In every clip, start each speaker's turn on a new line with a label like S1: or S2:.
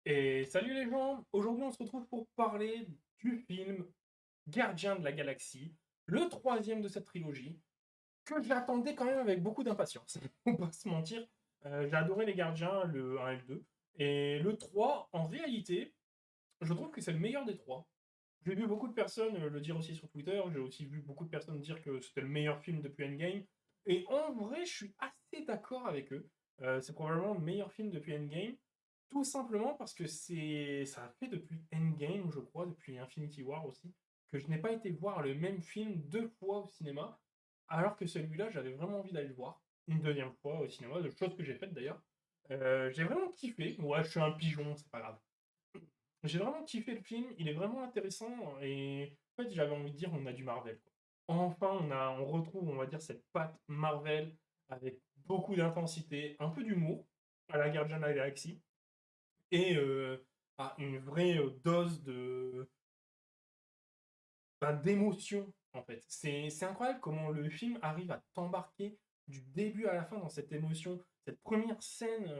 S1: Et salut les gens, aujourd'hui on se retrouve pour parler du film Gardien de la Galaxie, le troisième de cette trilogie, que j'attendais quand même avec beaucoup d'impatience. On va pas se mentir, j'ai adoré les Gardiens, le 1 et le 2. Et le 3, en réalité, je trouve que c'est le meilleur des trois. J'ai vu beaucoup de personnes le dire aussi sur Twitter, j'ai aussi vu beaucoup de personnes dire que c'était le meilleur film depuis Endgame. Et en vrai, je suis assez d'accord avec eux. C'est probablement le meilleur film depuis Endgame. Tout simplement parce que ça a fait depuis Endgame, je crois, depuis Infinity War aussi, que je n'ai pas été voir le même film deux fois au cinéma, alors que celui-là, j'avais vraiment envie d'aller le voir une deuxième fois au cinéma, chose que j'ai faite d'ailleurs. J'ai vraiment kiffé. Ouais, je suis un pigeon, c'est pas grave. J'ai vraiment kiffé le film, il est vraiment intéressant et en fait j'avais envie de dire on a du Marvel, quoi. Enfin on retrouve on va dire cette patte Marvel avec beaucoup d'intensité, un peu d'humour à la Guardian of the Galaxy et une vraie dose d'émotion en fait. C'est incroyable comment le film arrive à t'embarquer du début à la fin dans cette émotion. Cette première scène,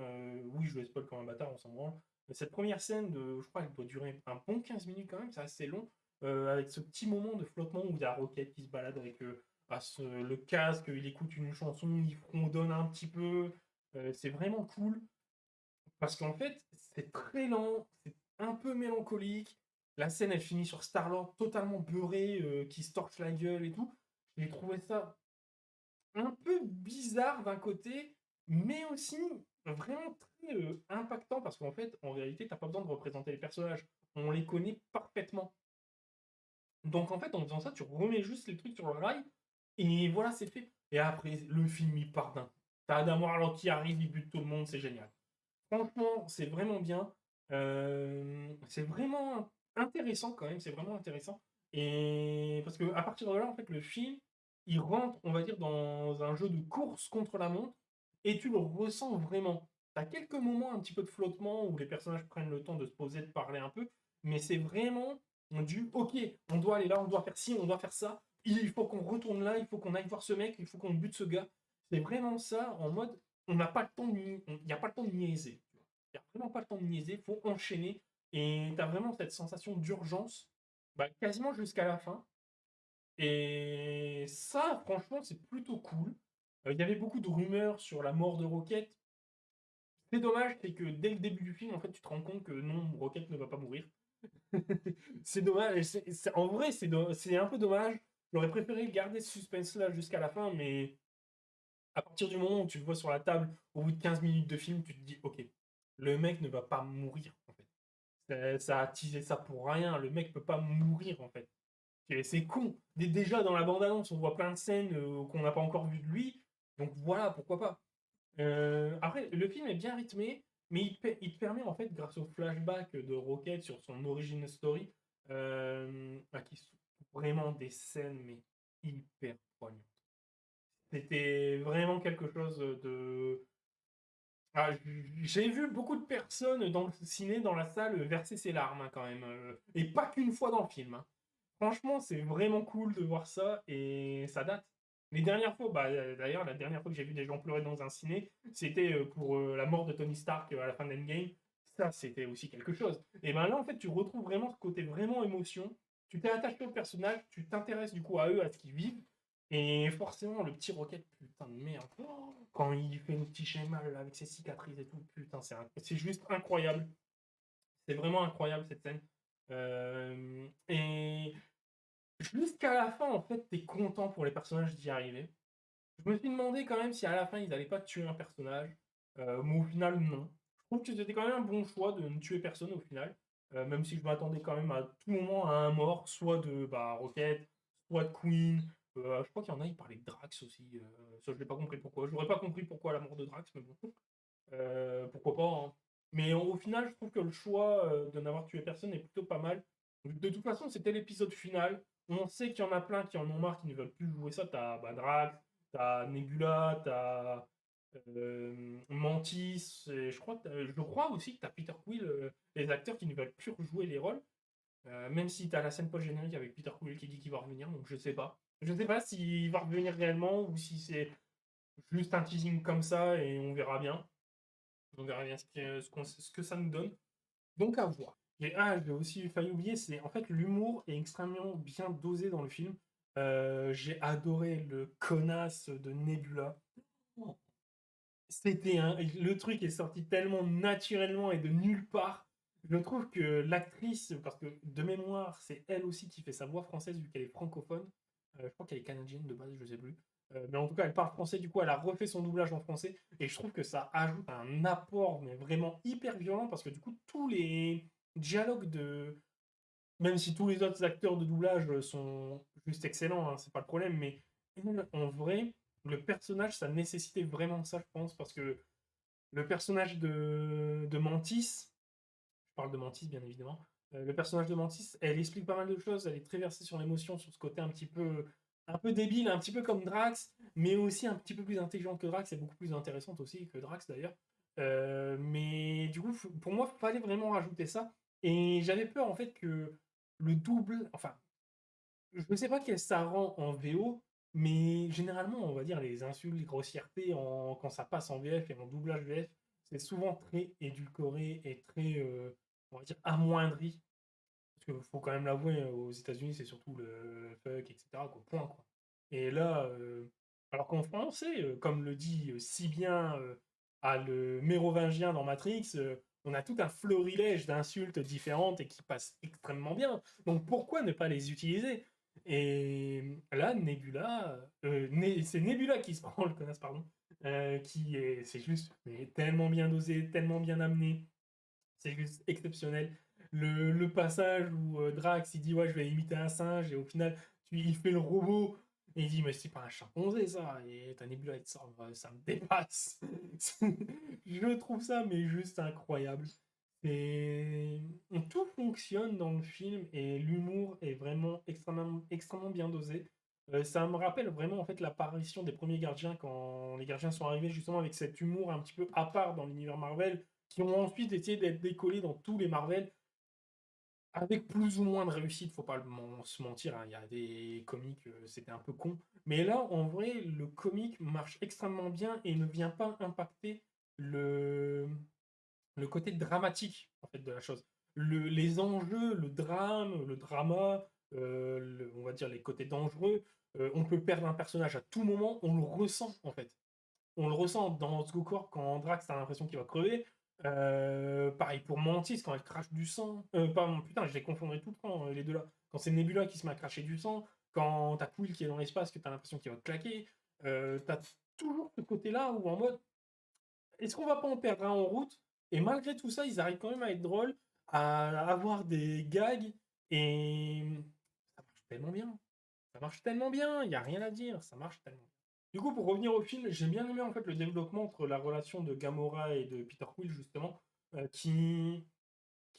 S1: oui je le spoil comme un bâtard, on s'en branle, mais cette première scène, je crois qu'elle doit durer un bon 15 minutes quand même, c'est assez long, avec ce petit moment de flottement où il y a Rocket qui se balade avec le casque, il écoute une chanson, il fredonne un petit peu, c'est vraiment cool. Parce qu'en fait, c'est très lent, c'est un peu mélancolique. La scène, elle finit sur Star-Lord totalement beurré, qui se torche la gueule et tout. J'ai trouvé ça un peu bizarre d'un côté, mais aussi vraiment très impactant parce qu'en fait, en réalité, t'as pas besoin de représenter les personnages. On les connaît parfaitement. Donc en fait, en faisant ça, tu remets juste les trucs sur le rail et voilà, c'est fait. Et après, le film, il part d'un coup. T'as Adam Warlock qui arrive, il bute tout le monde, c'est génial. Franchement, c'est vraiment bien. C'est vraiment intéressant quand même, c'est vraiment intéressant. Et parce que à partir de là, en fait, le film, il rentre, on va dire, dans un jeu de course contre la montre, et tu le ressens vraiment. T'as quelques moments un petit peu de flottement où les personnages prennent le temps de se poser, de parler un peu, mais c'est vraiment du OK, on doit aller là, on doit faire ci, on doit faire ça. Il faut qu'on retourne là, il faut qu'on aille voir ce mec, il faut qu'on bute ce gars. C'est vraiment ça en mode on n'a pas le temps de il n'y a pas le temps de niaiser. Il n'y a vraiment pas le temps de niaiser, il faut enchaîner. Et tu as vraiment cette sensation d'urgence, quasiment jusqu'à la fin. Et ça, franchement, c'est plutôt cool. Il y avait beaucoup de rumeurs sur la mort de Rocket. C'est dommage, c'est que dès le début du film, en fait, tu te rends compte que non, Rocket ne va pas mourir. C'est dommage. En vrai, c'est un peu dommage. J'aurais préféré garder ce suspense-là jusqu'à la fin, mais à partir du moment où tu le vois sur la table, au bout de 15 minutes de film, tu te dis, ok, le mec ne va pas mourir, en fait. Ça a teasé ça pour rien, le mec peut pas mourir, en fait. Et c'est con. Déjà, dans la bande-annonce, on voit plein de scènes qu'on n'a pas encore vues de lui, donc voilà, pourquoi pas. Après, le film est bien rythmé, mais il te permet, en fait, grâce au flashback de Rocket sur son origin story, qui sont vraiment des scènes, mais hyper poignantes. C'était vraiment quelque chose de. Ah, j'ai vu beaucoup de personnes dans le ciné, dans la salle, verser ses larmes hein, quand même. Et pas qu'une fois dans le film, hein. Franchement, c'est vraiment cool de voir ça et ça date. Les dernières fois, d'ailleurs, la dernière fois que j'ai vu des gens pleurer dans un ciné, c'était pour la mort de Tony Stark à la fin d'Endgame. Ça, c'était aussi quelque chose. Et ben là, en fait, tu retrouves vraiment ce côté vraiment émotion. Tu t'es attaché au personnage, tu t'intéresses du coup à eux, à ce qu'ils vivent. Et forcément, le petit Rocket, putain de merde. Oh, quand il fait le petit schéma là, avec ses cicatrices et tout, putain, c'est juste incroyable. C'est vraiment incroyable cette scène. Et jusqu'à la fin, en fait, t'es content pour les personnages d'y arriver. Je me suis demandé quand même si à la fin ils n'allaient pas tuer un personnage, mais au final, non. Je trouve que c'était quand même un bon choix de ne tuer personne au final, même si je m'attendais quand même à tout moment à un mort, soit de Rocket, soit de Queen. Je crois qu'il y en a, ils parlaient de Drax aussi. Ça, je n'ai pas compris pourquoi. Je n'aurais pas compris pourquoi la mort de Drax, mais bon. Pourquoi pas, hein. Mais au final, je trouve que le choix de n'avoir tué personne est plutôt pas mal. De toute façon, c'était l'épisode final. On sait qu'il y en a plein qui en ont marre, qui ne veulent plus jouer ça. T'as Drax, t'as Nebula, t'as Mantis, et je crois aussi que t'as Peter Quill, les acteurs qui ne veulent plus rejouer les rôles. Même si t'as la scène post-générique avec Peter Quill qui dit qu'il va revenir, donc je sais pas. Je sais pas s'il va revenir réellement ou si c'est juste un teasing comme ça et on verra bien. On verra bien ce que ça nous donne. Donc à voir. J'ai aussi failli oublier, c'est en fait l'humour est extrêmement bien dosé dans le film. J'ai adoré le connasse de Nebula. Le truc est sorti tellement naturellement et de nulle part. Je trouve que l'actrice, parce que de mémoire, c'est elle aussi qui fait sa voix française vu qu'elle est francophone. Je crois qu'elle est canadienne de base, je sais plus. Mais en tout cas, elle parle français, du coup, elle a refait son doublage en français. Et je trouve que ça ajoute un apport, mais vraiment hyper violent, parce que du coup, tous les dialogues de. Même si tous les autres acteurs de doublage sont juste excellents, hein, c'est pas le problème, mais en vrai, le personnage, ça nécessitait vraiment ça, je pense, parce que le personnage de Mantis, je parle de Mantis bien évidemment, le personnage de Mantis, elle explique pas mal de choses, elle est très versée sur l'émotion, sur ce côté un peu débile, un petit peu comme Drax, mais aussi un petit peu plus intelligente que Drax, et beaucoup plus intéressante aussi que Drax d'ailleurs. Mais du coup, pour moi, il fallait vraiment rajouter ça, et j'avais peur en fait que le double, enfin, je ne sais pas quel ça rend en VO, mais généralement, on va dire les insultes, les grossièretés, quand ça passe en VF et en doublage VF, c'est souvent très édulcoré et très, on va dire, amoindri. Parce qu'il faut quand même l'avouer, aux États-Unis, c'est surtout le fuck, etc. Quoi, point, quoi. Et là, alors qu'en français, comme le dit si bien à le mérovingien dans Matrix, on a tout un florilège d'insultes différentes et qui passent extrêmement bien. Donc pourquoi ne pas les utiliser? Et là, Nebula, c'est Nebula qui se prend le connasse, pardon, c'est juste mais tellement bien dosé, tellement bien amené, c'est juste exceptionnel. Le passage où Drax il dit ouais je vais imiter un singe et au final il fait le robot et il dit mais c'est pas un chimpanzé ça et t'as Nebula et ça me dépasse. Je trouve ça mais juste incroyable. Et tout fonctionne dans le film et l'humour est vraiment extrêmement bien dosé. Ça me rappelle vraiment en fait l'apparition des premiers gardiens quand les gardiens sont arrivés justement avec cet humour un petit peu à part dans l'univers Marvel qui ont ensuite essayé d'être décollés dans tous les Marvel avec plus ou moins de réussite, faut pas se mentir, hein, il y a des comics, c'était un peu con. Mais là, en vrai, le comic marche extrêmement bien et ne vient pas impacter le, le côté dramatique en fait, de la chose. Les enjeux, le drama, on va dire les côtés dangereux, on peut perdre un personnage à tout moment, on le ressent en fait. On le ressent dans Scorecor quand Drax a l'impression qu'il va crever. Pareil pour Mantis quand elle crache du sang. Pardon, putain, je les confondrai tout le temps, les deux là. Quand c'est Nebula qui se met à cracher du sang, quand t'as Quill qui est dans l'espace, que t'as l'impression qu'il va te claquer, t'as toujours ce côté-là où en mode est-ce qu'on va pas en perdre un en route? Et malgré tout ça, ils arrivent quand même à être drôles, à avoir des gags, et ça marche tellement bien. Ça marche tellement bien, il n'y a rien à dire, ça marche tellement bien. Du coup, pour revenir au film, j'ai bien aimé en fait le développement entre la relation de Gamora et de Peter Quill, justement, qui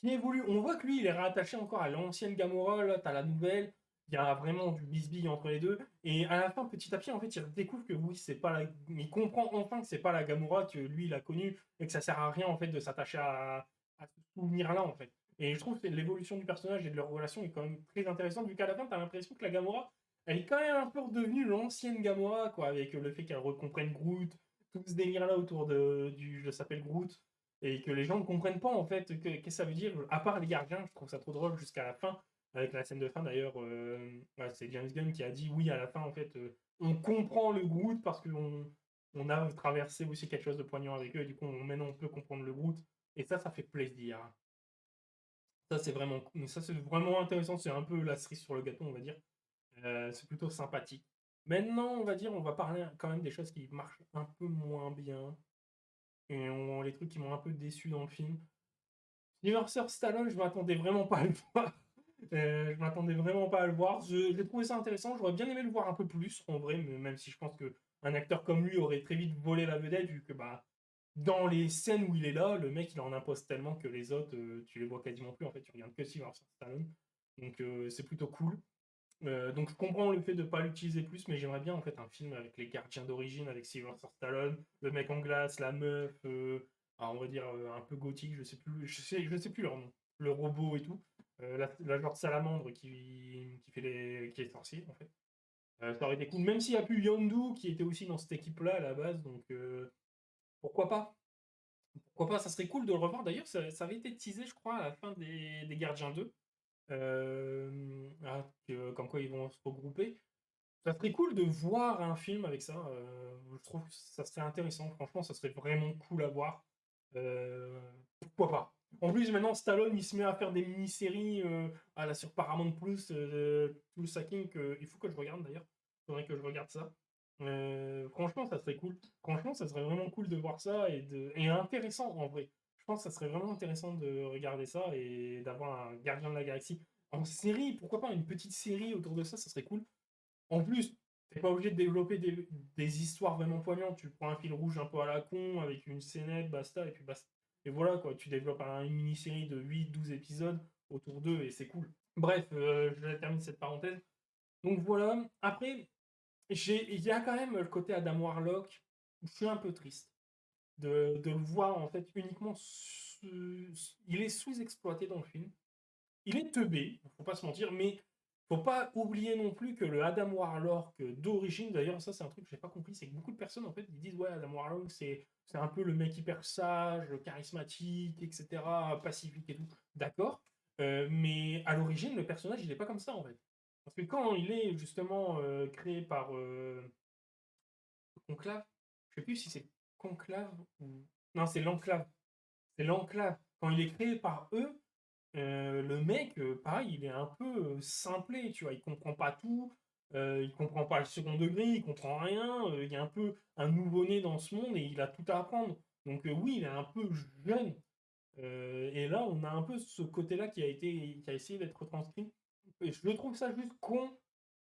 S1: évolue. On voit que lui, il est rattaché encore à l'ancienne Gamora, là, t'as la nouvelle, il y a vraiment du bisbille entre les deux, et à la fin, petit à petit, en fait, il découvre que oui, c'est pas la... Il comprend enfin que c'est pas la Gamora que lui, il a connue, et que ça sert à rien, en fait, de s'attacher à ce souvenir-là, en fait. Et je trouve que l'évolution du personnage et de leur relation est quand même très intéressante, vu qu'à la fin, t'as l'impression que la Gamora, elle est quand même un peu redevenue l'ancienne Gamora, quoi, avec le fait qu'elle recomprenne Groot, tout ce délire-là autour je s'appelle Groot, et que les gens ne comprennent pas en fait qu'est-ce que ça veut dire, à part les gardiens, je trouve ça trop drôle jusqu'à la fin, avec la scène de fin d'ailleurs, ouais, c'est James Gunn qui a dit oui à la fin en fait, on comprend le Groot parce qu'on on a traversé aussi quelque chose de poignant avec eux, et du coup maintenant on peut comprendre le Groot, et ça fait plaisir. Ça c'est vraiment intéressant, c'est un peu la cerise sur le gâteau on va dire. C'est plutôt sympathique. Maintenant on va dire, on va parler quand même des choses qui marchent un peu moins bien, et les trucs qui m'ont un peu déçu dans le film. Sylvester Stallone, je m'attendais vraiment pas à le voir. Je m'attendais vraiment pas à le voir. J'ai trouvé ça intéressant. J'aurais bien aimé le voir un peu plus, en vrai, même si je pense que un acteur comme lui aurait très vite volé la vedette, vu que bah, dans les scènes où il est là, le mec il en impose tellement que les autres, tu les vois quasiment plus. En fait, tu regardes que Sylvester Stallone. Donc c'est plutôt cool. Donc je comprends le fait de ne pas l'utiliser plus, mais j'aimerais bien en fait un film avec les gardiens d'origine, avec Sylvester Stallone, le mec en glace, la meuf, on va dire un peu gothique, je sais plus leur nom, le robot et tout, la genre de salamandre qui est sorcier en fait. Ça aurait été cool, même s'il n'y a plus Yondu qui était aussi dans cette équipe-là à la base, donc pourquoi pas? Pourquoi pas, ça serait cool de le revoir. D'ailleurs, ça avait été teasé, je crois, à la fin des Gardiens 2. Comme quoi ils vont se regrouper. Ça serait cool de voir un film avec ça. Je trouve que ça serait intéressant. Franchement, ça serait vraiment cool à voir. Euh, Pourquoi pas? En plus, maintenant, Stallone, il se met à faire des mini-séries sur Paramount Plus, tout le sacking. Il faut que je regarde d'ailleurs. Il faudrait que je regarde ça. Franchement, ça serait cool. Franchement, ça serait vraiment cool de voir ça et intéressant en vrai. Je pense que ça serait vraiment intéressant de regarder ça et d'avoir un Gardien de la Galaxie en série. Pourquoi pas une petite série autour de ça, ça serait cool. En plus, t'es pas obligé de développer des histoires vraiment poignantes. Tu prends un fil rouge un peu à la con avec une scénette, basta, et puis basta. Et voilà quoi, tu développes une mini-série de 8-12 épisodes autour d'eux et c'est cool. Bref, je termine cette parenthèse. Donc voilà. Après, il y a quand même le côté Adam Warlock où je suis un peu triste de le voir en fait uniquement. Il est sous-exploité dans le film. Il est teubé, faut pas se mentir, mais faut pas oublier non plus que le Adam Warlock d'origine, d'ailleurs, ça c'est un truc que j'ai pas compris, c'est que beaucoup de personnes en fait ils disent ouais, Adam Warlock c'est un peu le mec hyper sage, charismatique, etc., pacifique et tout. D'accord, mais à l'origine, le personnage il est pas comme ça en fait. Parce que quand il est justement créé par Conclave, je sais plus si c'est Conclave ou. Non, c'est l'Enclave. C'est l'Enclave. Quand il est créé par eux, le mec, pareil, il est un peu simplé, tu vois, il comprend pas tout, il comprend pas le second degré, il comprend rien, il est un peu un nouveau-né dans ce monde et il a tout à apprendre. Donc oui, il est un peu jeune. Et là, on a un peu ce côté-là qui a essayé d'être retranscrit. Et je trouve ça juste con,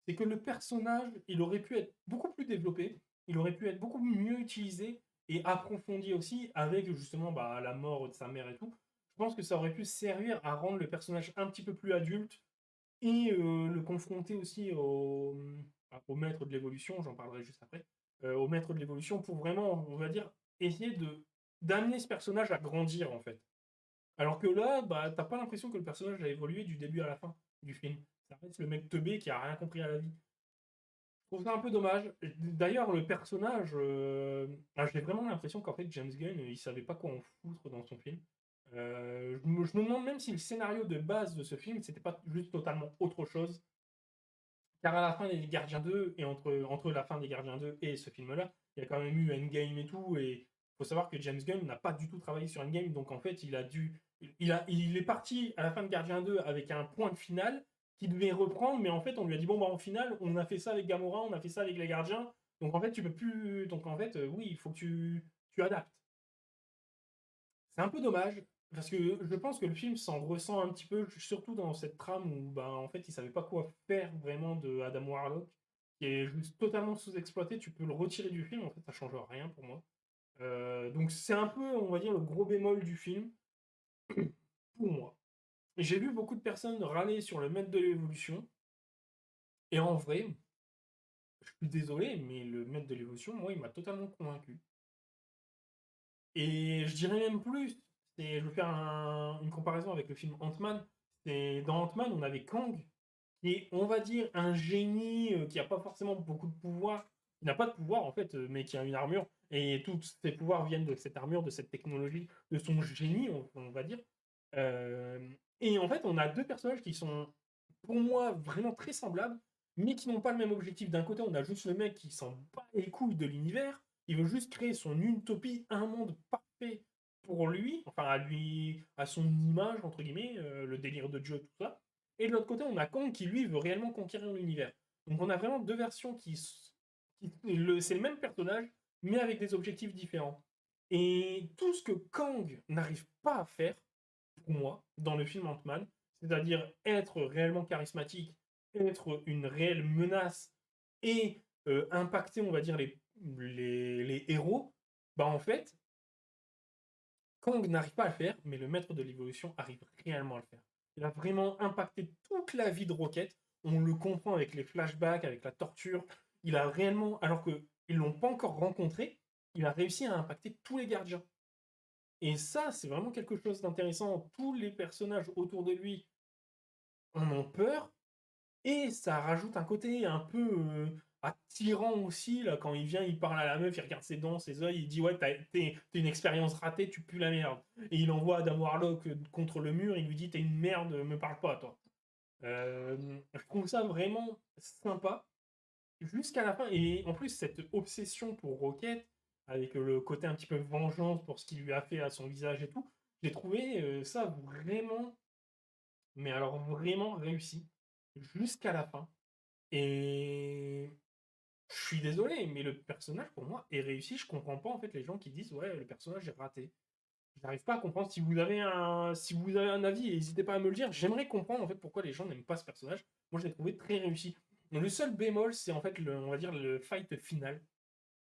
S1: c'est que le personnage, il aurait pu être beaucoup plus développé, il aurait pu être beaucoup mieux utilisé et approfondi aussi avec justement bah, la mort de sa mère et tout. Je pense que ça aurait pu servir à rendre le personnage un petit peu plus adulte et le confronter aussi au maître de l'évolution, j'en parlerai juste après, au maître de l'évolution pour vraiment, on va dire, essayer d'amener ce personnage à grandir en fait. Alors que là, bah, t'as pas l'impression que le personnage a évolué du début à la fin du film. Ça reste le mec teubé qui a rien compris à la vie. Je trouve ça un peu dommage. D'ailleurs, le personnage, j'ai vraiment l'impression qu'en fait, James Gunn, il savait pas quoi en foutre dans son film. Je me demande même si le scénario de base de ce film, c'était pas juste totalement autre chose. Car à la fin des Gardiens 2, et entre la fin des Gardiens 2 et ce film-là, il y a quand même eu Endgame et tout, et il faut savoir que James Gunn n'a pas du tout travaillé sur Endgame, donc en fait, il est parti à la fin de Gardien 2 avec un point de finale qu'il devait reprendre, mais en fait, on lui a dit bon, bah en finale, on a fait ça avec Gamora, on a fait ça avec les Gardiens, donc en fait, tu peux plus. Donc en fait, oui, il faut que tu adaptes. C'est un peu dommage, parce que je pense que le film s'en ressent un petit peu, surtout dans cette trame où bah, en fait, il savait pas quoi faire vraiment de Adam Warlock, qui est juste totalement sous-exploité. Tu peux le retirer du film, en fait, ça change rien pour moi. Donc c'est un peu, on va dire, le gros bémol du film, pour moi. J'ai vu beaucoup de personnes râler sur le maître de l'évolution, et en vrai, je suis désolé, mais le maître de l'évolution, moi, il m'a totalement convaincu. Et je dirais même plus, je vais faire une comparaison avec le film Ant-Man. Dans Ant-Man, on avait Kang, qui est, on va dire, un génie qui n'a pas forcément beaucoup de pouvoir. Il n'a pas de pouvoir, en fait, mais qui a une armure. Et tous ses pouvoirs viennent de cette armure, de cette technologie, de son génie, on va dire. Euh, et en fait, on a deux personnages qui sont, pour moi, vraiment très semblables, mais qui n'ont pas le même objectif. D'un côté, on a juste le mec qui s'en bat les couilles de l'univers, il veut juste créer son utopie, un monde parfait pour lui, enfin à son image, entre guillemets, le délire de Dieu, tout ça. Et de l'autre côté, on a Kang qui, lui, veut réellement conquérir l'univers. Donc on a vraiment deux versions c'est le même personnage, mais avec des objectifs différents. Et tout ce que Kang n'arrive pas à faire, pour moi, dans le film Ant-Man, c'est-à-dire être réellement charismatique, être une réelle menace et impacter, on va dire, les héros, bah en fait, Kang n'arrive pas à le faire, mais le maître de l'évolution arrive réellement à le faire. Il a vraiment impacté toute la vie de Rocket. On le comprend avec les flashbacks, avec la torture. Il a réellement, alors qu'ils ne l'ont pas encore rencontré, il a réussi à impacter tous les gardiens. Et ça, c'est vraiment quelque chose d'intéressant. Tous les personnages autour de lui en ont peur. Et ça rajoute un côté un peu attirant aussi, là, quand il vient, il parle à la meuf, il regarde ses dents, ses yeux, il dit ouais, t'es une expérience ratée, tu pues la merde. Et il envoie Adam Warlock contre le mur, il lui dit t'es une merde, me parle pas, toi. Je trouve ça vraiment sympa jusqu'à la fin. Et en plus, cette obsession pour Rocket, avec le côté un petit peu vengeance pour ce qu'il lui a fait à son visage et tout, j'ai trouvé ça vraiment, mais alors vraiment réussi jusqu'à la fin. Et je suis désolé, mais le personnage pour moi est réussi. Je comprends pas en fait les gens qui disent ouais, le personnage est raté. J'arrive pas à comprendre. Si vous avez un avis, n'hésitez pas à me le dire. J'aimerais comprendre en fait pourquoi les gens n'aiment pas ce personnage. Moi, je l'ai trouvé très réussi. Donc, le seul bémol, c'est en fait on va dire le fight final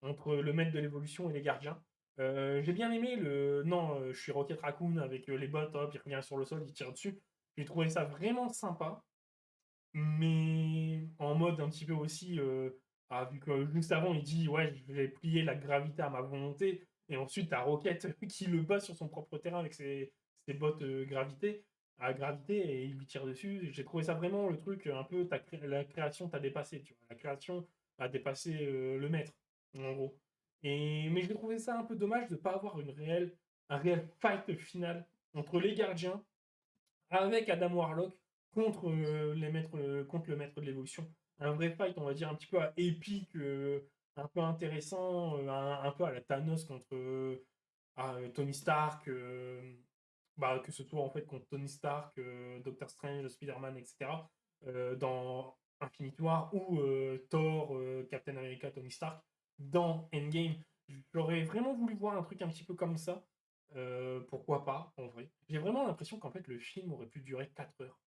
S1: entre le maître de l'évolution et les gardiens. J'ai bien aimé le non, je suis Rocket Raccoon avec les bottes, hop, il revient sur le sol, il tire dessus. J'ai trouvé ça vraiment sympa, mais en mode un petit peu aussi, vu que juste avant il dit ouais, je vais plier la gravité à ma volonté, et ensuite t'as Rocket qui le bat sur son propre terrain avec ses bottes à gravité, et il lui tire dessus. J'ai trouvé ça vraiment le truc un peu, la création t'a dépassé, tu vois. La création a dépassé le maître, en gros. Mais j'ai trouvé ça un peu dommage de ne pas avoir un réel fight final entre les gardiens avec Adam Warlock contre le maître de l'évolution. Un vrai fight, on va dire, un petit peu épique, un peu intéressant, un peu à la Thanos contre Tony Stark, que ce soit en fait contre Tony Stark, Doctor Strange, Spider-Man, etc. Dans Infinity War ou Thor, Captain America, Tony Stark dans Endgame. J'aurais vraiment voulu voir un truc un petit peu comme ça. Pourquoi pas, en vrai. J'ai vraiment l'impression qu'en fait le film aurait pu durer 4 heures.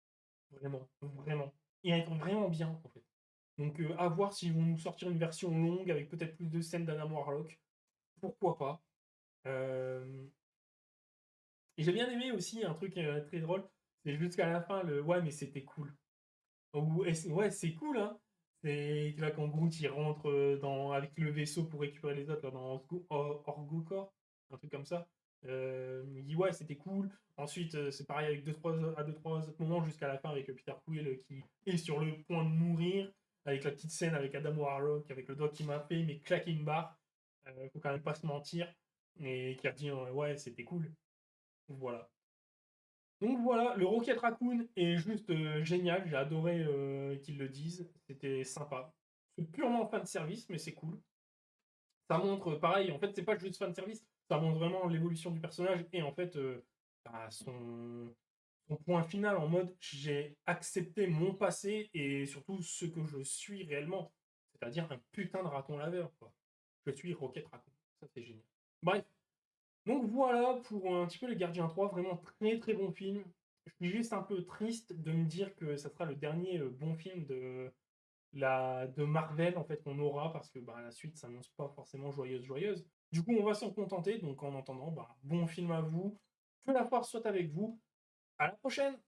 S1: Vraiment, vraiment. Et être vraiment bien, en fait. Donc à voir s'ils vont nous sortir une version longue avec peut-être plus de scènes d'Adam Warlock. Pourquoi pas. Euh, Et j'ai bien aimé aussi un truc très drôle, c'est jusqu'à la fin le ouais mais c'était cool. Ouais c'est cool hein. C'est là quand Groot il rentre avec le vaisseau pour récupérer les autres là, dans Orgokor, un truc comme ça. Il dit ouais c'était cool. Ensuite c'est pareil avec deux trois autres moments jusqu'à la fin avec Peter Quill qui est sur le point de mourir, avec la petite scène avec Adam Warlock avec le doigt qui m'a fait mais claquer une barre. Faut quand même pas se mentir, et qui a dit ouais c'était cool. Voilà. Donc voilà, le Rocket Raccoon est juste génial, j'ai adoré qu'ils le disent, c'était sympa. C'est purement fan service, mais c'est cool. Ça montre, pareil, en fait, c'est pas juste fan service, ça montre vraiment l'évolution du personnage et en fait, son point final en mode j'ai accepté mon passé et surtout ce que je suis réellement, c'est-à-dire un putain de raton laveur, quoi. Je suis Rocket Raccoon, ça c'est génial. Bref, donc voilà pour un petit peu Les Gardiens 3, vraiment très très bon film. Je suis juste un peu triste de me dire que ça sera le dernier bon film de Marvel en fait qu'on aura parce que la suite s'annonce pas forcément joyeuse. Du coup, on va s'en contenter. Donc en entendant, bon film à vous. Que la force soit avec vous. À la prochaine.